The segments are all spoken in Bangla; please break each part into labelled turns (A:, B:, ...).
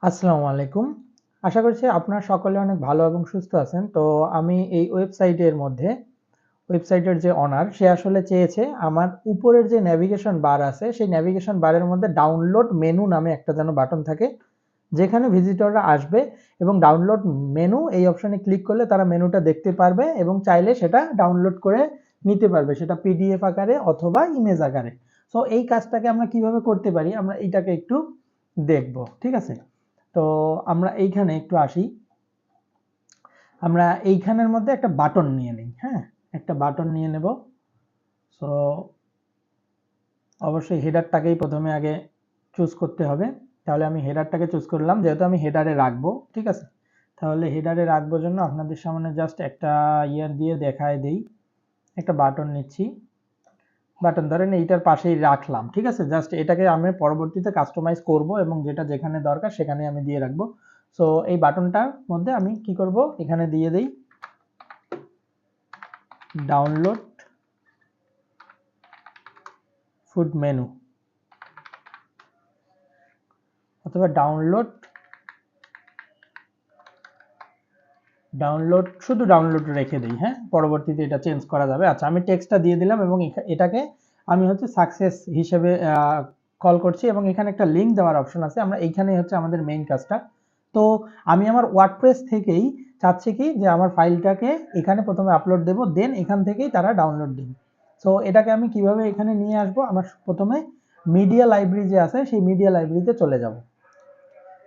A: আসসালামু আলাইকুম। আশা করছি আপনারা সকলে অনেক ভালো এবং সুস্থ আছেন। তো আমি এই ওয়েবসাইটের যে ওনার সে আসলে চেয়েছে আমার উপরের যে নেভিগেশন বার আছে সেই নেভিগেশন বারের মধ্যে ডাউনলোড মেনু নামে একটা যেন বাটন থাকে, যেখানে ভিজিটররা আসবে এবং ডাউনলোড মেনু এই অপশনে ক্লিক করলে তারা মেনুটা দেখতে পারবে এবং চাইলে সেটা ডাউনলোড করে নিতে পারবে, সেটা পিডিএফ আকারে অথবা ইমেজ আকারে। সো এই কাজটাকে আমরা কিভাবে করতে পারি আমরা এইটাকে একটু দেখব, ঠিক আছে? তো আমরা এইখানে একটু আসি। আমরা এইখানের মধ্যে একটা বাটন নিয়ে নিই। হ্যাঁ, একটা বাটন নিয়ে নেব। সো অবশ্যই হেডারটাকেই প্রথমে আগে চুজ করতে হবে। তাহলে আমি হেডারটাকে চুজ করলাম, যেহেতু আমি হেডারে রাখবো, ঠিক আছে? তাহলে হেডারে রাখবো জন্য আপনাদের সামনে জাস্ট একটা ইয়ার দিয়ে দেখায় দেই। একটা বাটন নিচ্ছি, বাটন ধরেন এইটার পাশেই রাখলাম, ঠিক আছে? জাস্ট এটাকে আমি পরবর্তীতে কাস্টমাইজ করব এবং যেটা যেখানে দরকার সেখানে আমি দিয়ে রাখবো। সো এই বাটনটার মধ্যে আমি কি করব, এখানে দিয়ে দেই ডাউনলোড ফুড মেনু অথবা ডাউনলোড শুধু ডাউনলোড রেখে দিই। হ্যাঁ, পরবর্তীতে এটা চেঞ্জ করা যাবে। আচ্ছা, আমি টেক্সটটা দিয়ে দিলাম এবং এটাকে আমি হচ্ছে সাকসেস হিসেবে কল করছি এবং এখানে একটা লিঙ্ক দেওয়ার অপশন আছে। আমরা এইখানে হচ্ছে আমাদের মেইন কাজটা। তো আমি আমার ওয়ার্ডপ্রেস থেকেই চাচ্ছি কি যে আমার ফাইলটাকে এখানে প্রথমে আপলোড দেব, দেন এখান থেকেই তারা ডাউনলোড দেবে। সো এটাকে আমি কিভাবে এখানে নিয়ে আসবো, আমার প্রথমে মিডিয়া লাইব্রেরি যে আছে সেই মিডিয়া লাইব্রেরিতে চলে যাব।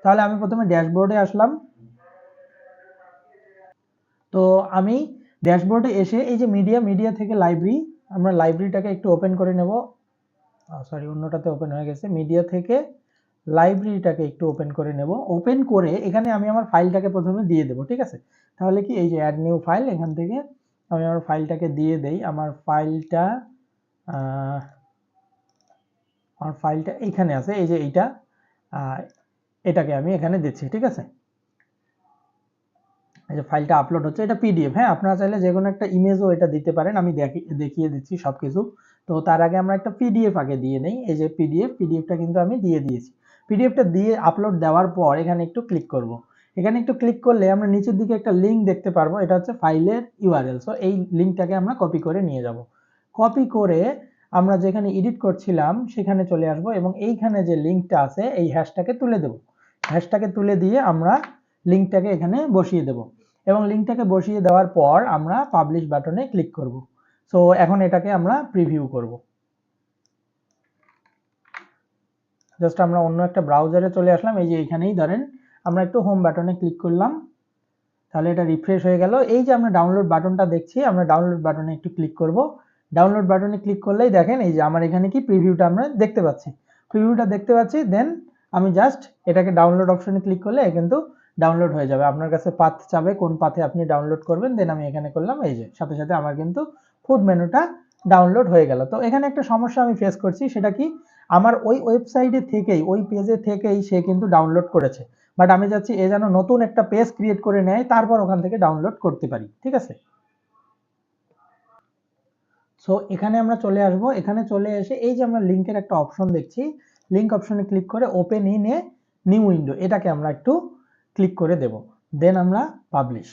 A: তাহলে আমি প্রথমে ড্যাশবোর্ডে আসলাম। তো আমি ড্যাশবোর্ডে এসে এই যে মিডিয়া থেকে লাইব্রেরি, আমরা লাইব্রেরিটাকে একটু ওপেন করে নেব। সরি, অন্যটাতে ওপেন হয়ে গেছে। মিডিয়া থেকে লাইব্রেরিটাকে একটু ওপেন করে নেব। ওপেন করে এখানে আমি আমার ফাইলটাকে প্রথমে দিয়ে দেবো, ঠিক আছে? তাহলে কি এই যে অ্যাড নিউ ফাইল, এখান থেকে আমি আমার ফাইলটাকে দিয়ে দেই। আমার ফাইলটা এইখানে আছে, এই যে এইটা, এটাকে আমি এখানে দিচ্ছি, ঠিক আছে? এই যে ফাইলটা আপলোড হচ্ছে, এটা পিডিএফ। হ্যাঁ, আপনারা চাইলে যে কোনো একটা ইমেজও এটা দিতে পারেন, আমি দেখিয়ে দিচ্ছি সবকিছু। তো তার আগে আমরা একটা পিডিএফ আগে দিয়ে নেই। এই যে পিডিএফটা কিন্তু আমি দিয়ে দিয়েছি। পিডিএফটা দিয়ে আপলোড দেওয়ার পর এখানে একটু ক্লিক করব। এখানে একটু ক্লিক করলে আমরা নিচের দিকে একটা লিঙ্ক দেখতে পারবো, এটা হচ্ছে ফাইলের ইউআরএল। সো এই লিঙ্কটাকে আমরা কপি করে নিয়ে যাব। কপি করে আমরা যেখানে এডিট করছিলাম সেখানে চলে আসব এবং এইখানে যে লিঙ্কটা আছে এই হ্যাশটাকে তুলে দেব। হ্যাশটাকে তুলে দিয়ে আমরা লিঙ্কটাকে এখানে বসিয়ে দেব এবং লিঙ্কটাকে বসিয়ে দেওয়ার পর আমরা পাবলিশ বাটনে ক্লিক করব। সো এখন এটাকে আমরা প্রিভিউ করব। জাস্ট আমরা অন্য একটা ব্রাউজারে চলে আসলাম। এই যে এখানেই ধরেন আমরা একটু হোম বাটনে ক্লিক করলাম, তাহলে এটা রিফ্রেশ হয়ে গেল। এই যে আমরা ডাউনলোড বাটনটা দেখছি, আমরা ডাউনলোড বাটনে একটু ক্লিক করব। ডাউনলোড বাটনে ক্লিক করলেই দেখেন এই যে আমার এখানে কি প্রিভিউটা আমরা দেখতে পাচ্ছি। দেন আমি জাস্ট এটাকে ডাউনলোড অপশনে ক্লিক করলে কিন্তু ডাউনলোড হয়ে যাবে। আপনার কাছে পাথ চাবে কোন পাথে আপনি ডাউনলোড করবেন, দেন আমি এখানে করলাম। এই যে সাথে সাথে আমার কিন্তু ফুড মেনুটা ডাউনলোড হয়ে গেল। তো এখানে একটা সমস্যা আমি ফেস করছি, সেটা কি, আমার ওই ওয়েবসাইটে থেকেই, ওই পেজে থেকেই সে কিন্তু ডাউনলোড করেছে, বাট আমি চাচ্ছি এ যেন নতুন একটা পেজ ক্রিয়েট করে নেয়, তারপর ওখান থেকে ডাউনলোড করতে পারি, ঠিক আছে? সো এখানে আমরা চলে আসব। এখানে চলে এসে এই যে আমরা লিঙ্কের একটা অপশন দেখছি, লিঙ্ক অপশনে ক্লিক করে open in a new window, এটাকে আমরা একটু ক্লিক করে দেব। দেন আমরা পাবলিশ।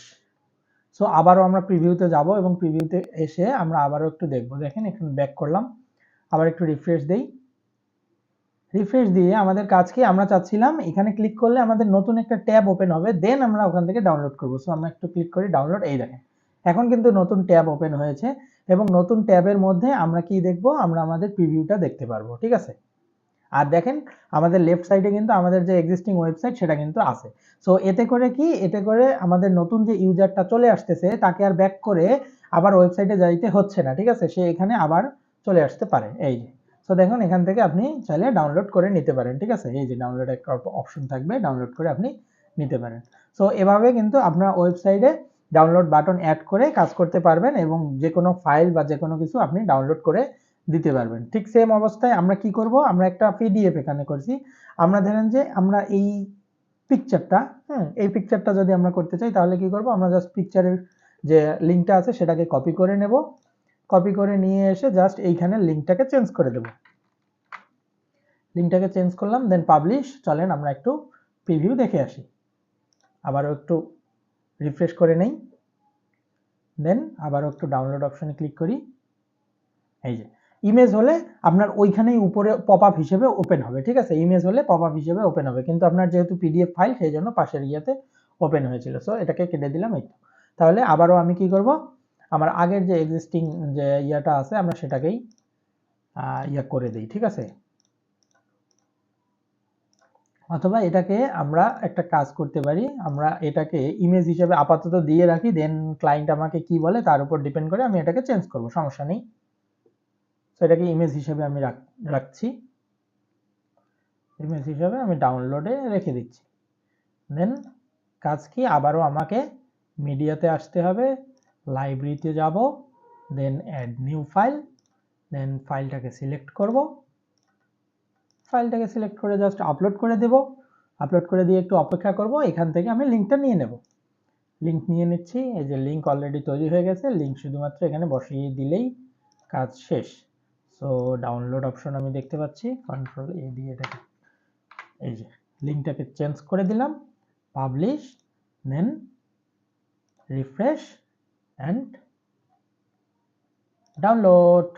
A: সো আবারও আমরা প্রিভিউতে যাব এবং প্রিভিউতে এসে আমরা আবারও একটু দেখব। দেখেন এখানে ব্যাক করলাম, আবার একটু রিফ্রেশ দেই। রিফ্রেশ দিয়ে আমাদের কাজ কি, আমরা চাচ্ছিলাম এখানে ক্লিক করলে আমাদের নতুন একটা ট্যাব ওপেন হবে, দেন আমরা ওখান থেকে ডাউনলোড করব। সো আমরা একটু ক্লিক করি ডাউনলোড, এই দেখেন এখন কিন্তু নতুন ট্যাব ওপেন হয়েছে এবং নতুন ট্যাবের মধ্যে আমরা কি দেখব, আমরা আমাদের প্রিভিউটা দেখতে পারবো, ঠিক আছে? আর দেখেন আমাদের লেফট সাইডে কিন্তু আমাদের যে এক্সিস্টিং ওয়েবসাইট সেটা কিন্তু আছে। সো এতে করে কি, এতে করে আমাদের নতুন যে ইউজারটা চলে আসতেছে তাকে আর ব্যাক করে আবার ওয়েবসাইটে যাইতে হচ্ছে না, ঠিক আছে? সে এখানে আবার চলে আসতে পারে। এই যে, সো দেখুন এখান থেকে আপনি চাইলে ডাউনলোড করে নিতে পারেন, ঠিক আছে? এই যে ডাউনলোড একটা অপশন থাকবে, ডাউনলোড করে আপনি নিতে পারেন। সো এভাবে কিন্তু আপনার ওয়েবসাইটে ডাউনলোড বাটন অ্যাড করে কাজ করতে পারবেন এবং যে কোনো ফাইল বা যে কোনো কিছু আপনি ডাউনলোড করে দিতে পারবেন। ঠিক সেম অবস্থায় আমরা কি করব, আমরা একটা পিডিএফ এখানে করছি। আমরা ধরেন যে আমরা এই পিকচারটা, এই পিকচারটা যদি আমরা করতে চাই তাহলে কি করব, আমরা জাস্ট পিকচারের যে লিঙ্কটা আছে সেটাকে কপি করে নেব। কপি করে নিয়ে এসে জাস্ট এইখানে লিঙ্কটাকে চেঞ্জ করে দেব। লিঙ্কটাকে চেঞ্জ করলাম, দেন পাবলিশ। চলেন আমরা একটু প্রিভিউ দেখে আসি। আবারও একটু রিফ্রেশ করে নেই, দেন আবারও একটু ডাউনলোড অপশনে ক্লিক করি। এই যে ইমেজ হলে আপনার ওইখানেই উপরে পপ আপ হিসেবে ওপেন হবে, ঠিক আছে? ইমেজ হলে পপ আপ হিসেবে ওপেন হবে, কিন্তু আপনার যেহেতু পিডিএফ ফাইল সেই জন্য পাশের ইয়াতে ওপেন হয়েছিল। সো এটাকে কেটে দিলাম। এই তো। তাহলে আবারও আমি কি করব, আমার আগের যে এক্সিস্টিং যে ইয়াটা আছে আমরা সেটাকেই ইয়া করে দিই, ঠিক আছে? অথবা এটাকে আমরা একটা কাজ করতে পারি, আমরা এটাকে ইমেজ হিসেবে আপাতত দিয়ে রাখি, দেন ক্লায়েন্ট আমাকে কি বলে তার উপর ডিপেন্ড করে আমি এটাকে চেঞ্জ করব, সমস্যা নেই। তো এটাকে ইমেজ হিসেবে আমি রাখছি, ইমেজ হিসেবে আমি ডাউনলোডে রেখে দিচ্ছি। দেন কাজ কি, আবারও আমাকে মিডিয়াতে আসতে হবে, লাইব্রেরিতে যাব, দেন অ্যাড নিউ ফাইল, দেন ফাইলটাকে সিলেক্ট করব, ফাইলটাকে সিলেক্ট করে জাস্ট আপলোড করে দেব। আপলোড করে দিয়ে একটু অপেক্ষা করব, এখান থেকে আমি লিঙ্কটা নিয়ে নেব। লিঙ্ক নিয়ে নিচ্ছি, এই যে লিঙ্ক অলরেডি তৈরি হয়ে গেছে, লিঙ্ক শুধুমাত্র এখানে বসিয়ে দিলেই কাজ শেষ। সো ডাউনলোড অপশন আমি দেখতে পাচ্ছি, কন্ট্রোল এ দিয়ে এটাকে এই যে লিঙ্কটাকে চেঞ্জ করে দিলাম, publish, then refresh and download.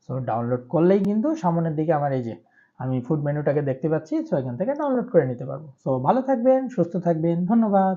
A: So download করলেই কিন্তু সামনের দিকে আমার এই যে আমি ফুড মেনুটাকে দেখতে পাচ্ছি। সো এখান থেকে ডাউনলোড করে নিতে পারবো। সো ভালো থাকবেন, সুস্থ থাকবেন, ধন্যবাদ।